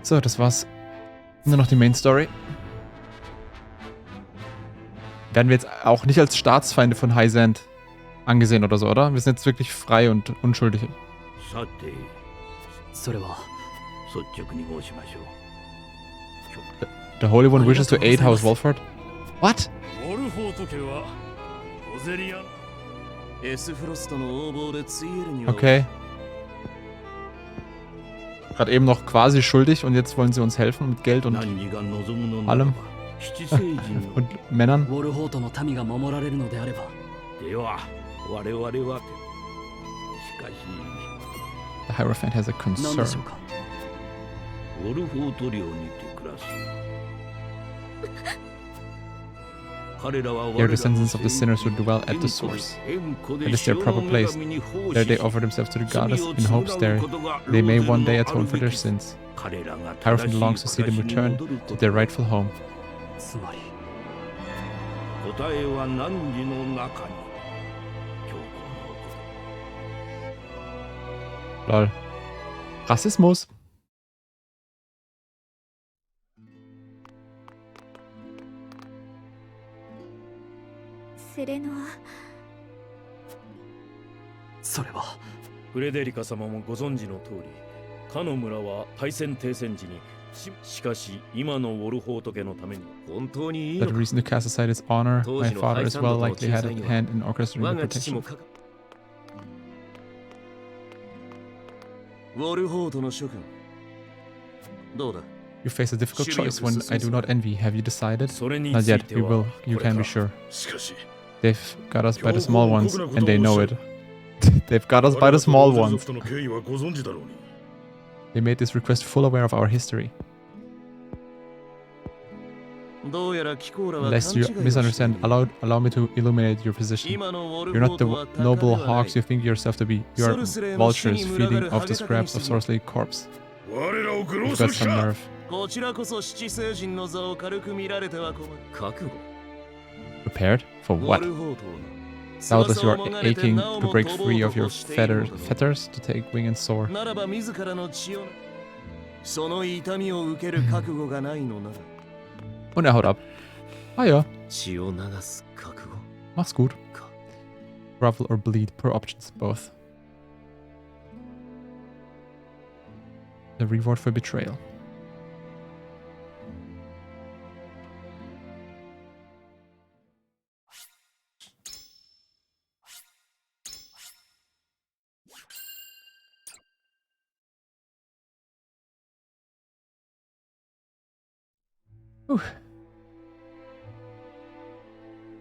So, das war's. Nur noch die Main Story. Werden wir jetzt auch nicht als Staatsfeinde von High Sand angesehen oder so, oder? Wir sind jetzt wirklich frei und unschuldig. The Holy One wishes to aid House Wolford? What? Okay. Gerade eben noch quasi schuldig und jetzt wollen sie uns helfen mit Geld und allem. Und Männern. The Hierophant has a concern. They are descendants of the sinners who dwell at the source. That is their proper place. There they offer themselves to the goddess in hopes there they may one day atone for their sins. Hierophant longs to see them return to their rightful home. Lol. Rassismus. That reason to cast aside his honor, my father as well likely had a hand in orchestrating the protection. You face a difficult choice when I do not envy. Have you decided? Not yet, we will. You can be sure. They've got us by the small ones, and they know it. They've got us by the small ones. They made this request full aware of our history. Lest you misunderstand, allow me to illuminate your position. You're not the noble hawks you think yourself to be. You are vultures feeding off the scraps of Sorcery corpse. You've got some nerve. Prepared? For what? Doubtless you are aching to break free of your fetters to take wing and soar. Und haut ab. Ah ja. Mach's gut. Ruffle or bleed, per options, both. The reward for betrayal. Whew.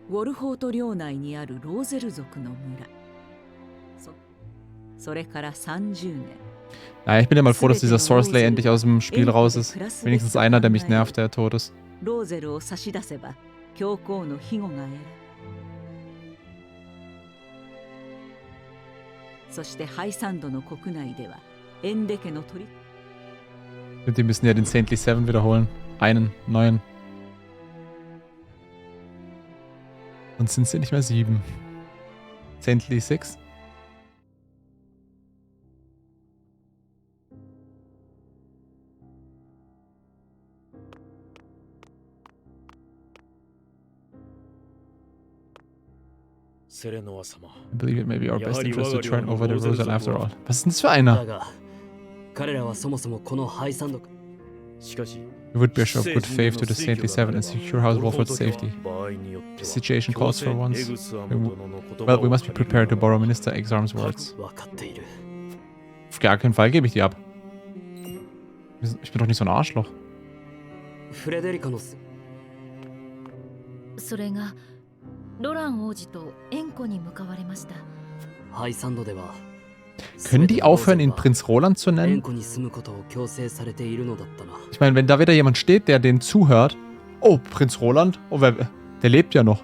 ウォルホート領内にあるローゼル族の村。それから30年。Ja, ich bin ja mal froh, dass dieser Sorcerer endlich aus dem Spiel raus ist. Wenigstens einer, der mich nervt, der tot ist. ローゼルを差し出せば教皇の庇護が得られる。そしてハイサンドの国内ではエンデ家の鳥。Und die müssen ja den Saintly 7 wiederholen. Einen neuen. Und sind sie nicht mehr 7. Saintly 6. I believe it may be our best interest to turn over the Roselle after all. Was ist denn das für einer? It would be a show of good faith to the Saintly 7 and secure House Wolford's safety. The situation calls for once. Well, we must be prepared to borrow Minister Exarm's words. Auf gar keinen Fall gebe ich die ab. Ich bin doch nicht so ein Arschloch. それがロラン王子と縁故に向かわれました。 Können die aufhören, ihn Prinz Roland zu nennen? Ich meine, wenn da wieder jemand steht, der denen zuhört. Oh, Prinz Roland? Oh, der lebt ja noch.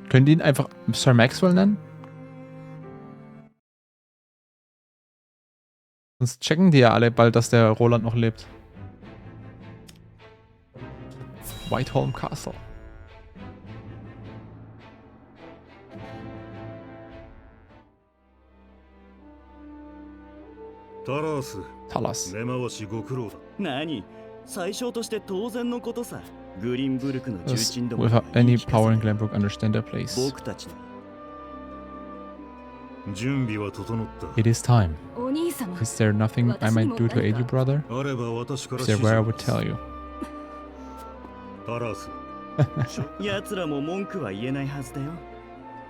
Können die ihn einfach Sir Maxwell nennen? Sonst checken die ja alle bald, dass der Roland noch lebt. Whiteholm Castle. Talas. 何最小として当然のことさ。グリーンブルクの重 Does 鎮ども without any power in Glenbrook understand their place? 僕たちの It is time. お兄様 Is there nothing I might do to aid you, brother? If there were, I would tell you. 奴らも文句は言えないはずだよ。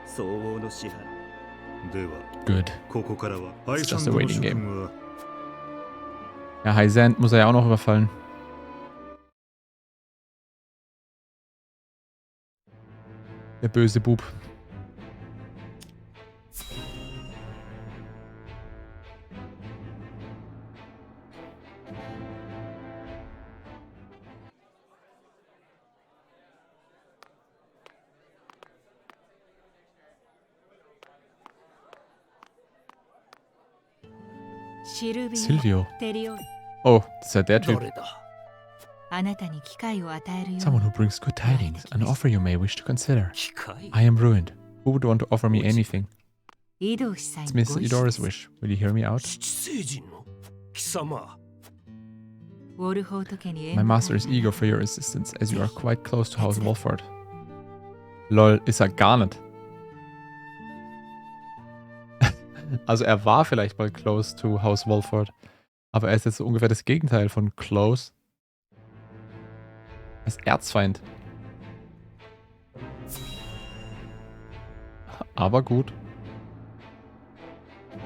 相応の支配。 Good. It's just a waiting game. Ja, High Sand muss er ja auch noch überfallen. Der böse Bub. Silvio. Oh, das ist ja der Typ. あなたに機会を与えるよう Someone who brings good tidings, an offer you may wish to consider. 機械 I am ruined. Who would want to offer me anything? 移動司祭 It's に Mr. ご一緒 Edora's wish. Will you hear me out? 七星人の貴様ウォルホート家に My master is eager for your assistance, as you are quite close to House Wolford. Lol, ist er gar nicht. Also er war vielleicht mal close to House Wolford, aber er ist jetzt so ungefähr das Gegenteil von close. Er ist Erzfeind. Aber gut.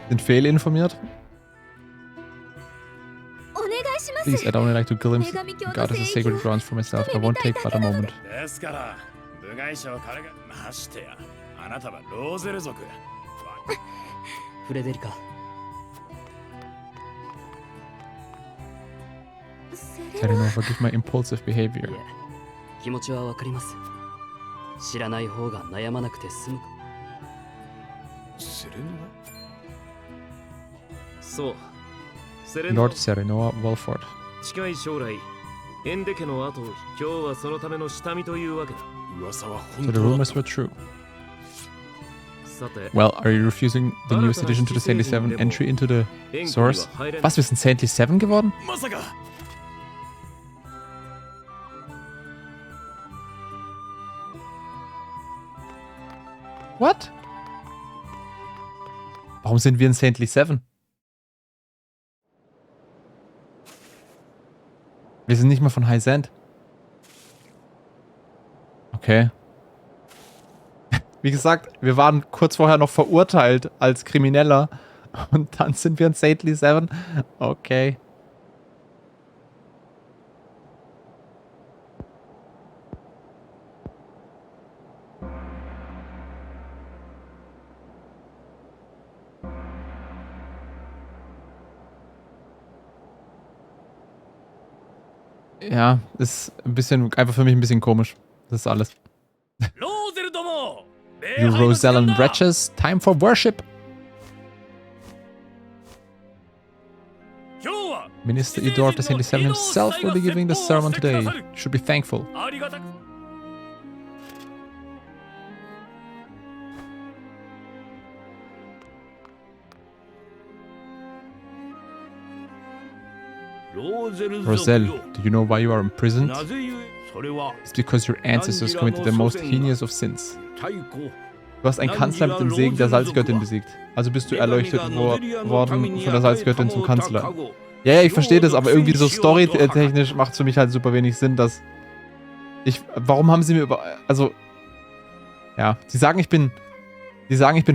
Sind fehlinformiert? Please, I'd only like to glimpse God as a sacred grounds for myself. I won't take but a moment. ですから部外者を彼がましてやあなたはローゼル族フレデリカ Serenor, forgive my impulsive behavior. 気持ちはわかります知らない方が悩まなくて済むかセレノそうセレ Lord Serenor Wolford. 近い将来エンデ家の後を今日はそのための下見というわけだ噂は So 本 the 当だ rumors were true. さて Well, are you refusing the newest addition to the Saintly Seven entry into the 円に source? は入れない Was, wir sind Saintly Seven geworden? まさか What? Warum sind wir in Saintly Seven? Wir sind nicht mal von High Sand. Okay. Wie gesagt, wir waren kurz vorher noch verurteilt als Krimineller. Und dann sind wir in Saintly Seven. Okay. Ja, ist ein bisschen, einfach für mich ein bisschen komisch. Das ist alles. ローゼルども You Roselle and wretches, time for worship. 今日は Minister Edor of the Saintly Seven himself will be giving the sermon today. You should be thankful. ありがたく Roselle, do you know why you are imprisoned? なぜゆえそれは It's because your ancestors committed the most heinous of sins. 太鼓 Du hast einen Kanzler mit dem Segen der Salzgöttin besiegt. Also bist du erleuchtet worden von der Salzgöttin zum Kanzler. Ja, ja, ich verstehe das, aber irgendwie so storytechnisch macht es für mich halt super wenig Sinn, dass warum haben sie mir also, ja, die sagen, ich bin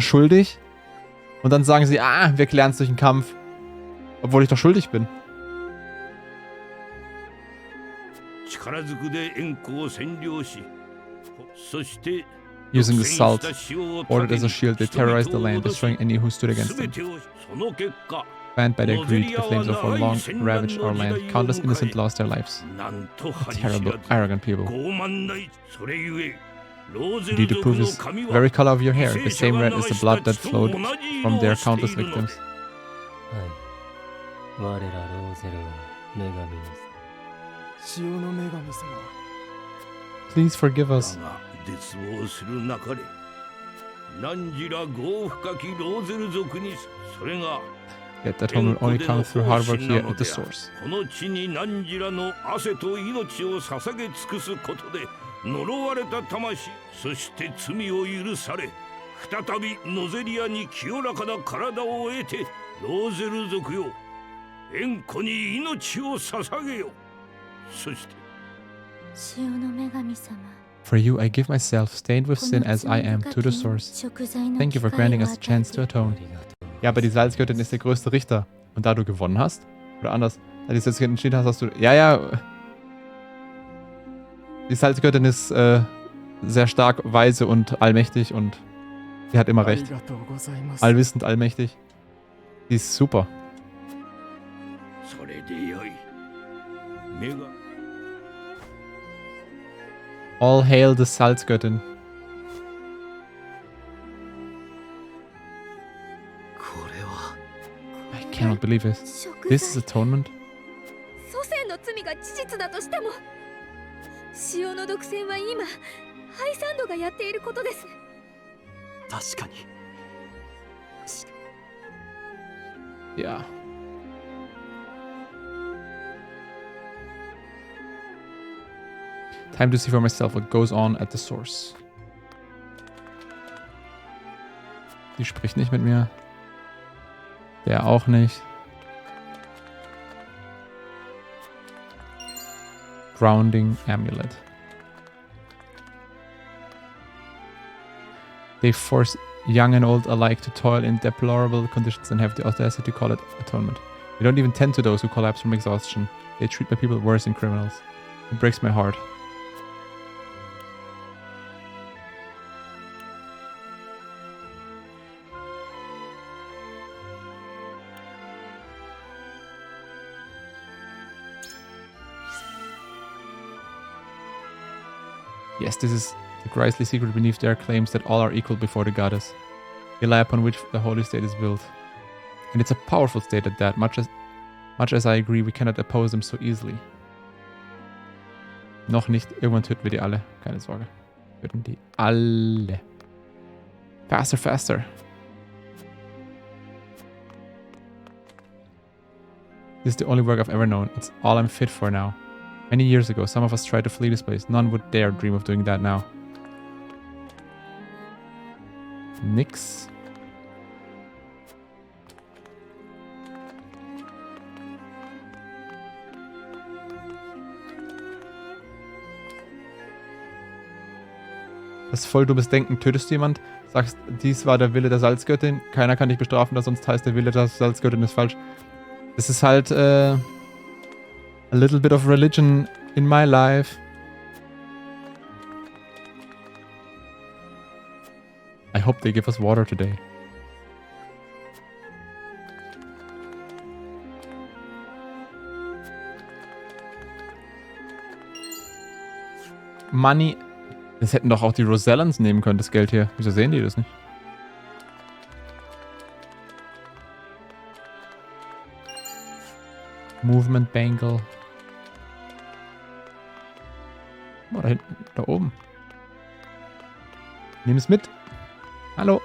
schuldig und dann sagen sie, wir klären es durch den Kampf, obwohl ich doch schuldig bin. 力ずくで円弧を占領しそして Using the salt, ordered as a shield, they terrorized the land, destroying any who stood against them. その結果 Fanned by their greed, the flames of war long ravaged our land. Countless innocent lost their lives. なんと恥知 Terrible, らず arrogant people. 傲慢ないそれゆえローゼル Indeed, the 族 proof の is 神 the は very color of your hair, the 犠牲者 same が red as 流 the した blood that 血と flowed 同じ from 色 their をして countless いるのだ victims. はい我らローゼルは女神です潮の女神様 Please forgive us. だが絶望する中で何時ら業深きローゼル族にそれが Yet that home will only come through hard work here at the source. この地に汝らの汗と命を捧げ尽くすことで呪われた魂、そして罪を許され、再びノゼリアに清らかな体を得て、ローゼル族よ、縁故に命を捧げよ。そして潮の女神様。 For you I give myself, stained with sin as I am, to the source. Thank you for granting us a chance to atone. Ja, aber die Salzgöttin ist der größte Richter. Und da du gewonnen hast? Oder anders, da du jetzt entschieden hast, dass du... Ja. Die Salzgöttin ist sehr stark, weise und allmächtig und sie hat immer recht. Allwissend, allmächtig. Die ist super. All hail the Salzgöttin. I cannot believe it. This is atonement? 祖先の罪が事実だとしても、潮の独占は今、ハイサンドがやっていることです。確かに。Ja. Time to see for myself what goes on at the source. Die spricht nicht mit mir. Der auch nicht. Grounding Amulet. They force young and old alike to toil in deplorable conditions and have the audacity to call it atonement. They don't even tend to those who collapse from exhaustion. They treat my people worse than criminals. It breaks my heart. Yes, this is the grisly secret beneath their claims that all are equal before the goddess. The lie upon which the holy state is built. And it's a powerful state at that, much as I agree we cannot oppose them so easily. Noch nicht, irgendwann töten wir die alle, keine Sorge. Töten die alle. Faster, faster. This is the only work I've ever known. It's all I'm fit for now. Many years ago, some of us tried to flee this place. None would dare dream of doing that now. Nix. Das ist voll dummes Denken. Tötest du jemand, sagst, dies war der Wille der Salzgöttin, keiner kann dich bestrafen, da sonst heißt der Wille der Salzgöttin ist falsch. Das ist halt, a little bit of religion in my life. I hope they give us water today. Money. Das hätten doch auch die Rosellans nehmen können, das Geld hier. Wieso sehen die das nicht? Movement Bangle. Oh, da hinten, da oben. Nimm es mit. Hallo.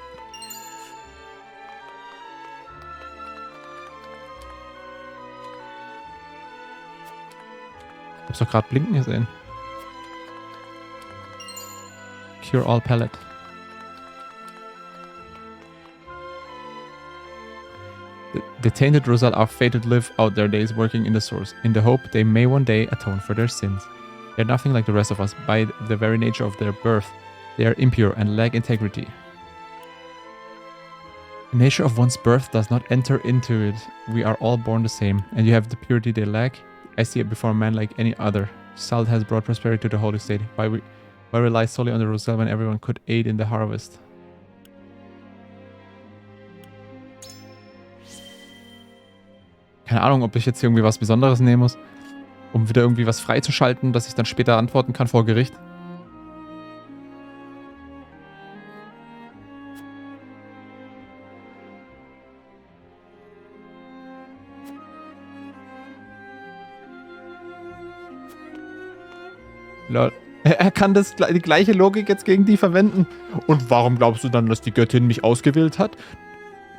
Ich hab's doch gerade blinken gesehen. Cure all palette. The tainted Roselle are fated to live out their days working in the source, in the hope they may one day atone for their sins. They are nothing like the rest of us. By the very nature of their birth, they are impure and lack integrity. The nature of one's birth does not enter into it. We are all born the same, and you have the purity they lack. I see it before a man like any other. Salt has brought prosperity to the holy state. Why rely solely on the Roselle when everyone could aid in the harvest? Keine Ahnung, ob ich jetzt hier irgendwie was Besonderes nehmen muss, um wieder irgendwie was freizuschalten, dass ich dann später antworten kann vor Gericht. Lol. Er kann die gleiche Logik jetzt gegen die verwenden. Und warum glaubst du dann, dass die Göttin mich ausgewählt hat?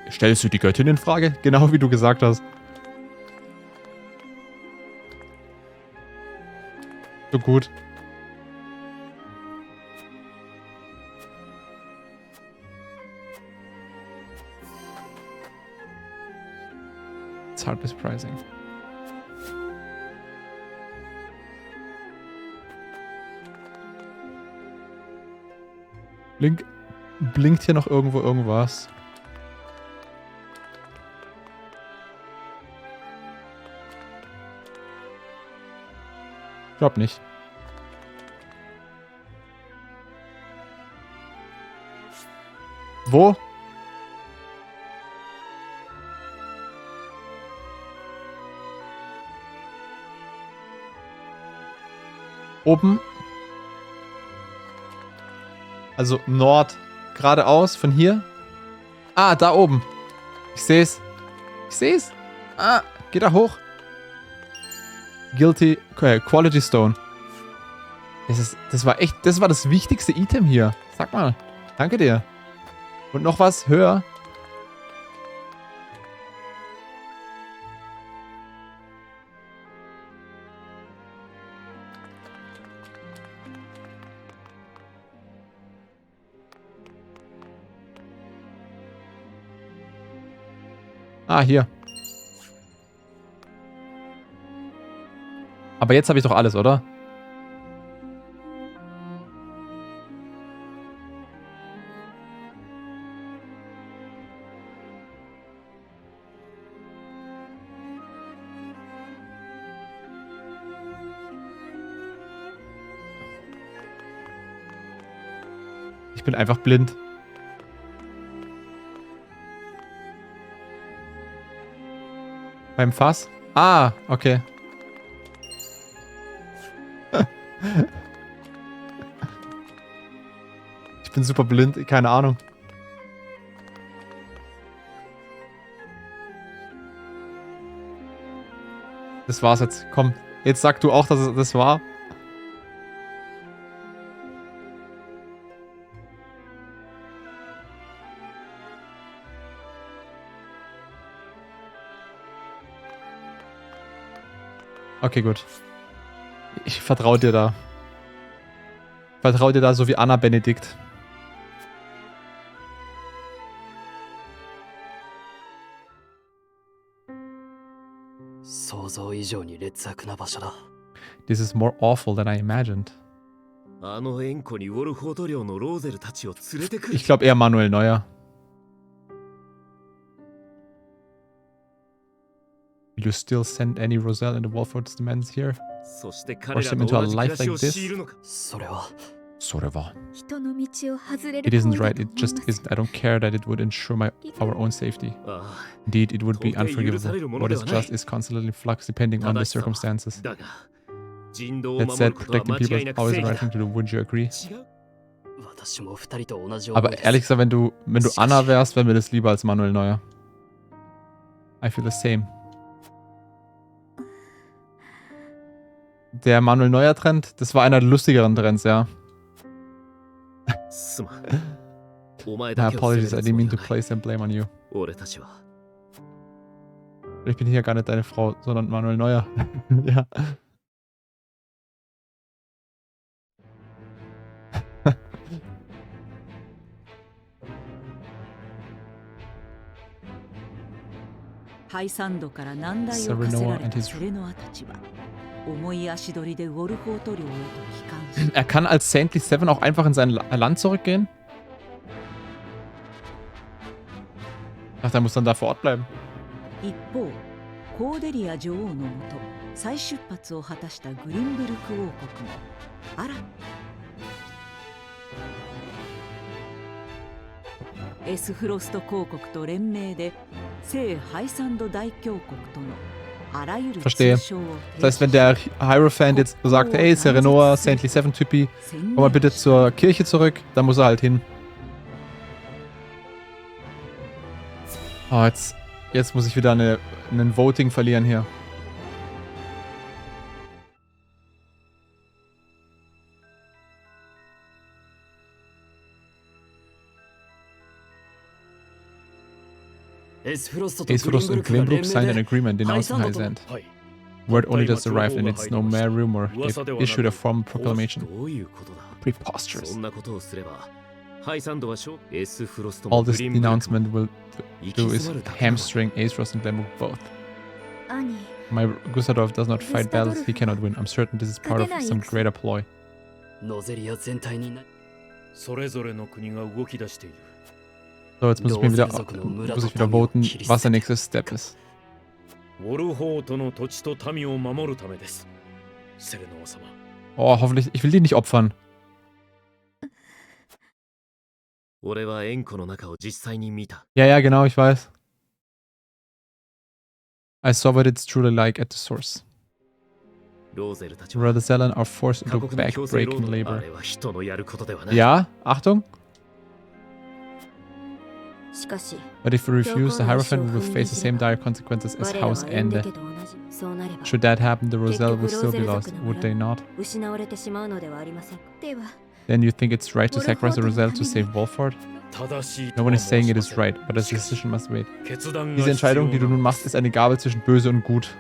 Stellst du die Göttin in Frage? Genau wie du gesagt hast. So gut. It's hardly surprising. Blinkt hier noch irgendwo irgendwas? Ich glaub nicht. Wo? Oben. Also Nord. Geradeaus von hier. Ah, da oben. Ich seh's. Ich seh's. Ah, geh da hoch. Guilty. Okay, Quality Stone. Das war echt, das war das wichtigste Item hier. Sag mal. Danke dir. Und noch was höher. Ah, hier. Aber jetzt habe ich doch alles, oder? Ich bin einfach blind. Beim Fass? Ah, okay. Ich bin super blind, keine Ahnung. Das war's jetzt. Komm, jetzt sag du auch, dass es das war. Okay, gut. Ich vertraue dir da. Vertraue dir da so wie Anna Benedikt. This is more awful than I imagined. Ich glaube eher Manuel Neuer. Will you still send any Roselle in the Wolford's demands here? Force him into a life like this? Soreva. It isn't right, it just isn't. I don't care that it would ensure our own safety. Indeed, it would be unforgivable. What is just is constantly in flux depending on the circumstances. That said, protecting people is always the right thing to do, wouldn't you agree? Aber ehrlich gesagt, wenn du Anna wärst, wäre mir das lieber als Manuel Neuer. I feel the same. Der Manuel Neuer Trend, das war einer der lustigeren Trends, ja. Apologies, I didn't mean to place the blame on you. Ich bin hier gar nicht deine Frau, sondern Manuel Neuer. Ja. Serenoa and his... Er kann als Saintly Seven auch einfach in sein Land zurückgehen? Ich dachte, er muss dann da vor Ort bleiben. Verstehe. Das heißt, wenn der Hierophant jetzt sagt, hey, Serenoa, Saintly Seven Typi, komm mal bitte zur Kirche zurück, dann muss er halt hin. Oh, jetzt muss ich wieder einen Voting verlieren hier. Ace Frost und Ace Frost und Glenbrook signed an agreement denouncing Highsand. Word only just arrived and it's no mere rumor. They've issued a formal proclamation. どういうことだ Preposterous. そんなことをすればハイサンドはエースフロスト All もグ this リーンブルーク denouncement will も do is hamstring Ace Frost and Glenbrook both. 兄 My Gusadov does not fight battles he cannot win. I'm certain this is part of some greater ploy. ノゼリア全体になそれぞれの国が動き出している So, jetzt muss ich wieder voten, was der nächste Step ist. ウォルホートの土地と民を守るためですセレノ王様 Oh, hoffentlich, ich will die nicht opfern. 俺は円弧の中を実際に見た Ja, ja, genau, ich weiß. I saw what it's truly like at the source. ローゼルたちは Roselle are forced 過 into 酷な強制労 back-breaking 働あ labor. れは人のやることではない Ja, Achtung. しかし But if we refuse, the Hierophant will face the same dire consequences as 我らは House エンデ Ende. 家と同じそうなれば Should that happen, the Roselle will still be lost, would they not? 失われてしまうのではありませんでは Then you think it's right to sacrifice the Roselle to save Wolford? 正しい No one is saying it is right, but a decision must wait. 決断 Diese が必要 Entscheidung, die du な nun machst, ist eine Gabel zwischen böse und gut.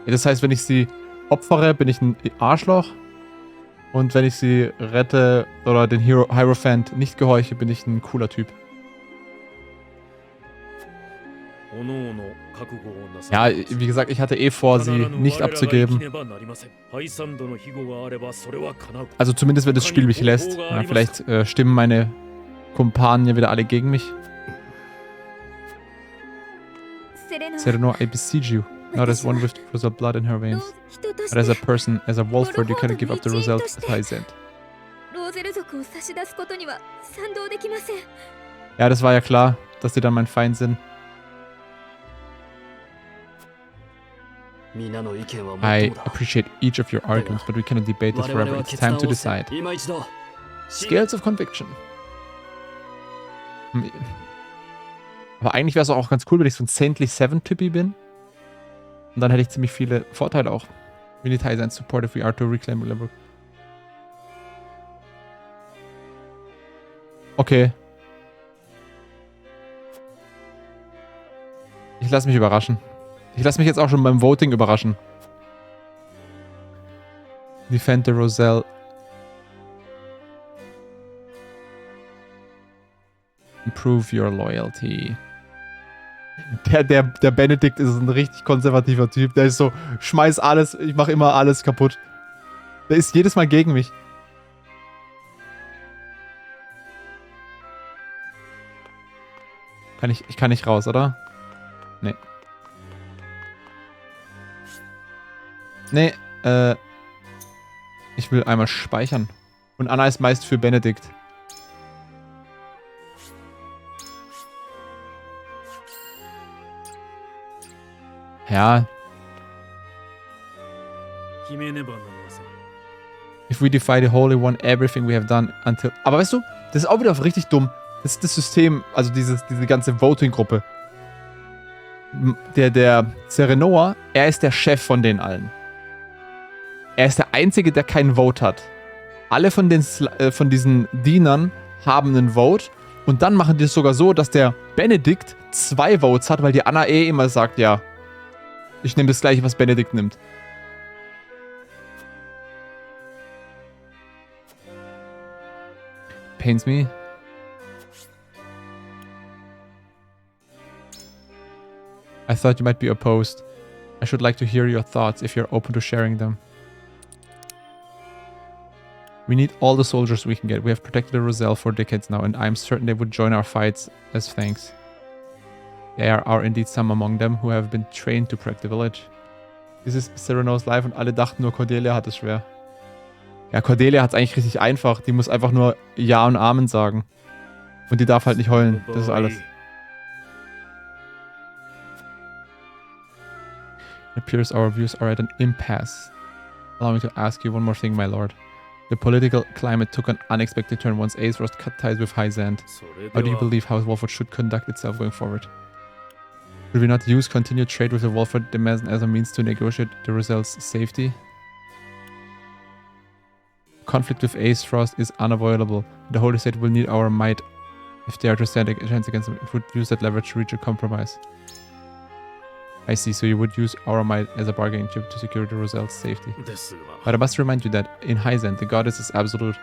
Ja, das heißt, wenn ich sie opfere, bin ich ein Arschloch. Und wenn ich sie rette oder den Hierophant nicht gehorche, bin ich ein cooler Typ. おのおの覚悟をなさ Ja, wie gesagt, ich hatte eh vor, sie nicht abzugeben. ハイサンドの庇護があればそれは叶う Also zumindest, wenn das Spiel mich lässt. Ja, vielleicht stimmen meine Kumpanen ja wieder alle gegen mich. セレナ Serenor, I beseech you. Not as one with Roselle blood in her ロ veins, 人と but as a して person, as a Wolford, you cannot give up the Roselle to Highsand. ローゼル族を差し出すことには賛同できません Ja, das war ja klar, dass die dann mein Feind sind. 皆の意見はもっ I ともだ appreciate each of your arguments, but we cannot debate this 我々 forever. は It's 決 time 断 to をせ decide. 今一度 Scales of Conviction. Aber eigentlich wäre es auch ganz cool, wenn ich so ein Saintly 7-Typi bin. Und dann hätte ich ziemlich viele Vorteile auch. We need Highsand support if we are to reclaim Willembrook. Okay. Ich lasse mich überraschen. Ich lasse mich jetzt auch schon beim Voting überraschen. Defend the Roselle. Improve your loyalty. Der Benedikt ist ein richtig konservativer Typ. Der ist so, schmeiß alles, ich mache immer alles kaputt. Der ist jedes Mal gegen mich. Ich kann nicht raus, oder? Nee. Nee, ich will einmal speichern. Und Anna ist meist für Benedikt. Ja. If we defy the Holy One, everything we have done until... Aber weißt du, das ist auch wieder richtig dumm. Das ist das System, also diese ganze Voting-Gruppe. Der Serenoa, er ist der Chef von denen allen. Er ist der Einzige, der keinen Vote hat. Alle von diesen Dienern haben einen Vote. Und dann machen die es sogar so, dass der Benedikt 2 Votes hat, weil die Anna eh immer sagt, ja, ich nehme das gleiche, was Benedikt nimmt. Pains me. I thought you might be opposed. I should like to hear your thoughts if you're open to sharing them. We need all the soldiers we can get. We have protected the Roselle for decades now, and I'm certain they would join our fights as thanks. There are indeed some among them who have been trained to protect the village. This is Sereno's life und alle dachten nur, Cordelia hat es schwer. Ja, Cordelia hat es eigentlich richtig einfach. Die muss einfach nur Ja und Amen sagen. Und die darf halt nicht heulen. Das ist alles. It appears our views are at an impasse. Allow me to ask you one more thing, my lord. The political climate took an unexpected turn once Ace Frost cut ties with Highsand. How do you believe House Wolford should conduct itself going forward? Should we not use continued trade with the Wolford Demazen as a means to negotiate the Roselle's safety? Conflict with Ace Frost is unavoidable. The Holy State will need our might If they are to stand a chance against them, it would use that leverage to reach a compromise. I see, so you would use our might as a bargaining chip to secure the Roselle's safety. ですが But I must remind you that in Heisen, the goddess is absolute,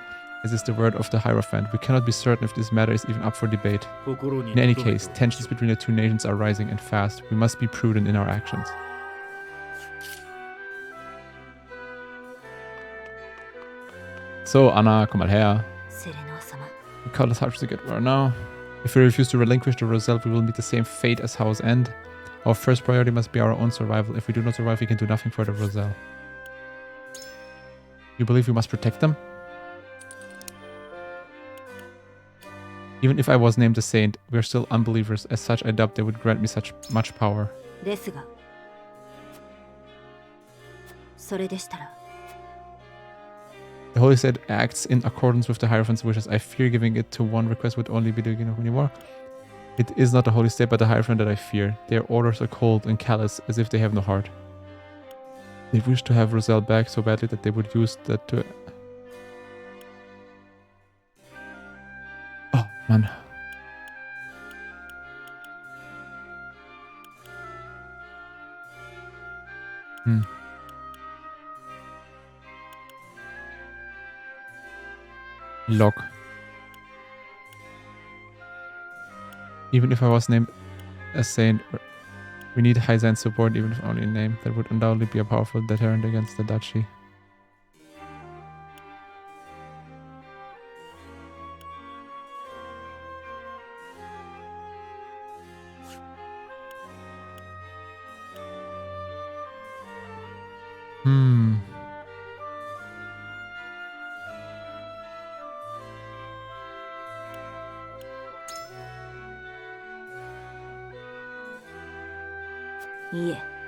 as is the word of the Hierophant. We cannot be certain if this matter is even up for debate. 心に In any 留めて case, おき tensions between the two nations are rising and fast. We must be prudent in our actions. So, Anna, komm mal her. セレノア様 We call us hard to get where now. If we refuse to relinquish the Roselle, we will meet the same fate as House End. Our first priority must be our own survival. If we do not survive, we can do nothing for the Roselle. You believe we must protect them? Even if I was named a saint, we are still unbelievers. As such, I doubt they would grant me such much power. ですがそれでしたら The Holy State acts in accordance with the Hierophant's wishes. I fear giving it to one request would only be the beginning of many more. It is not the Holy State, but the Hierophant that I fear. Their orders are cold and callous, as if they have no heart. They wish to have Roselle back so badly that they would use that to... Oh, Mann. Log. Even if I was named a saint, we need Heisen's support, even if only in name. That would undoubtedly be a powerful deterrent against the duchy.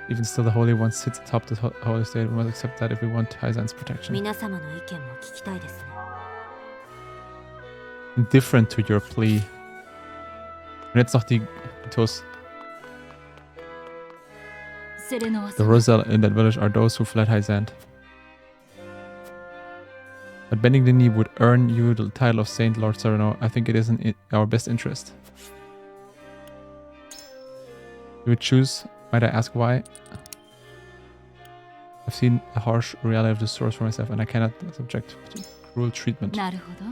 Even still, the Holy One sits atop the Holy State. We must accept that if we want Heisen's protection. 皆様の意見も聞きたいですね Indifferent to your plea. Und jetzt noch die Tuss. セレノア The 様 Roselle in that village are those who fled Heisand. But bending the knee would earn you the title of Saint Lord Sereno. I think it is in our best interest. You would choose. Might I ask why? I've seen a harsh reality of the source for myself, and I cannot subject to cruel treatment. なるほど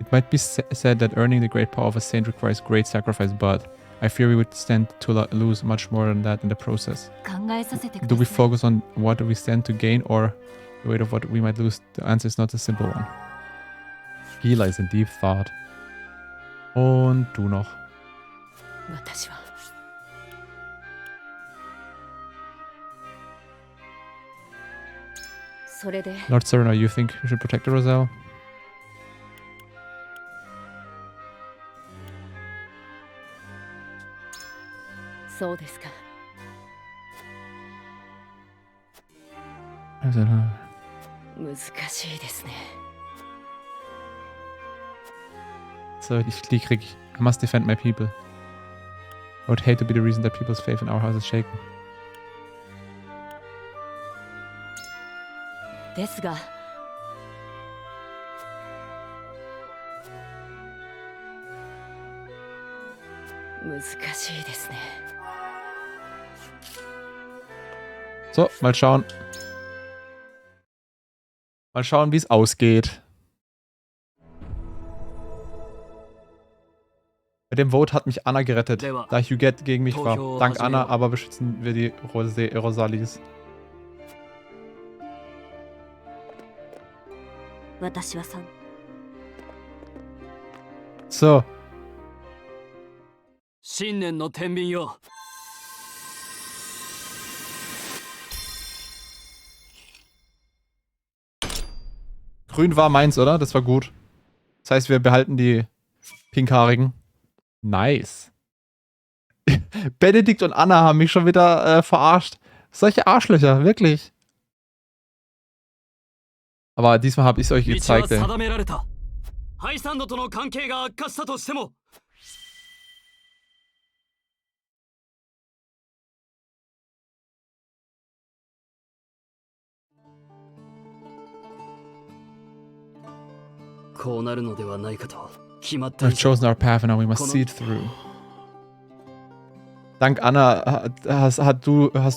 It might be said that earning the great power of a saint requires great sacrifice, but I fear we would stand to lose much more than that in the process. 考えさせてく Do だ we さい focus on what we stand to gain or the weight of what we might lose? The answer is not a simple one. Gila is in deep thought. Und du noch. 私は それで Lord Sereno, you think we should protect the Roselle? そうですか I don't know. 難しいですね So, die krieg ich. I must defend my people. I would hate to be the reason that people's faith in our house is shaken. ですが 難しいですね So, mal schauen. Mal schauen, wie es ausgeht. Bei dem Vote hat mich Anna gerettet, da Huguette gegen mich war. Dank Anna, aber beschützen wir die Rosalis. 私は3 So. 新年の天秤よ Grün war meins, oder? Das war gut. Das heißt, wir behalten die Pinkhaarigen. Nice. Benedikt und Anna haben mich schon wieder verarscht. Solche Arschlöcher, wirklich. Aber diesmal habe ich es euch gezeigt, ey. ハイサンドとの関係が悪化したとしても こうなるのではないかと決まった We've 以上 chosen our path and now we must see it through. Dank Anna hast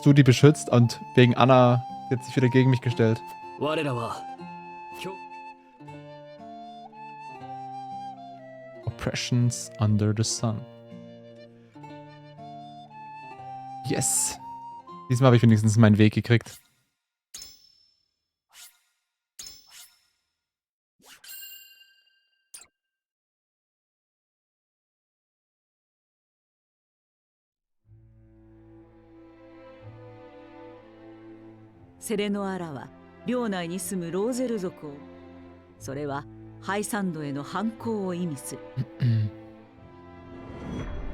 du die beschützt und wegen Anna hat sich wieder gegen mich gestellt. 我らは今日 Oppressions under the sun. Yes. Diesmal habe ich wenigstens meinen Weg gekriegt. Sere no Ara は領内に住むローゼル族を、それはハイサンドへの反抗を意味する。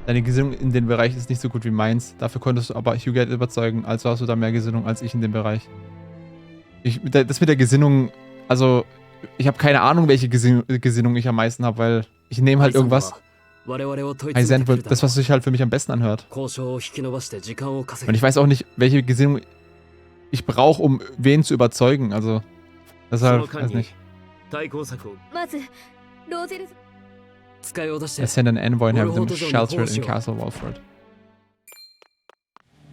Deine Gesinnung in den Bereich ist nicht so gut wie meins. Dafür konntest du aber Hugate überzeugen, also hast du da mehr Gesinnung als ich in dem Bereich. Das mit der Gesinnung, also ich habe keine Ahnung, welche Gesinnung ich am meisten habe, weil ich nehme halt irgendwas. Heisent wird das, was sich halt für mich am besten anhört. Und ich weiß auch nicht, welche Gesinnung ich brauche, um wen zu überzeugen. Also, deshalb, weiß nicht. まずローゼル 使いを出し I て send an envoy and have them sheltered in Castle Walford.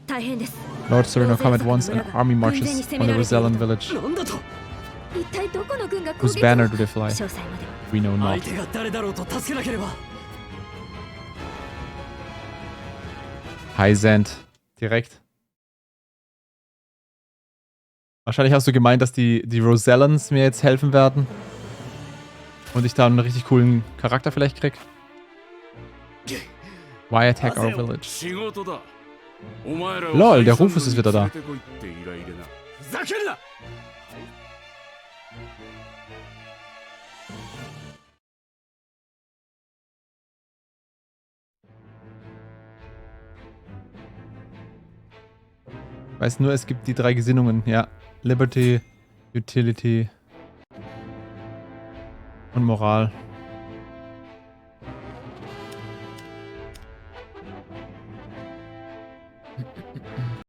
大変です。 Lord Sereno, come at once. An army marches on the Rosellan village. なんだと 一体どこの軍が攻 Whose 撃を banner do they fly? 詳細まで We know 相 not. 手が誰だろうと助けなければ Heisent. Direkt. Wahrscheinlich hast du gemeint, dass die Rosellans mir jetzt helfen werden. Und ich da einen richtig coolen Charakter vielleicht krieg. Why attack our village? Lol, der Rufus ist wieder da. Ich weiß nur, es gibt die 3 Gesinnungen. Ja, Liberty, Utility und Moral.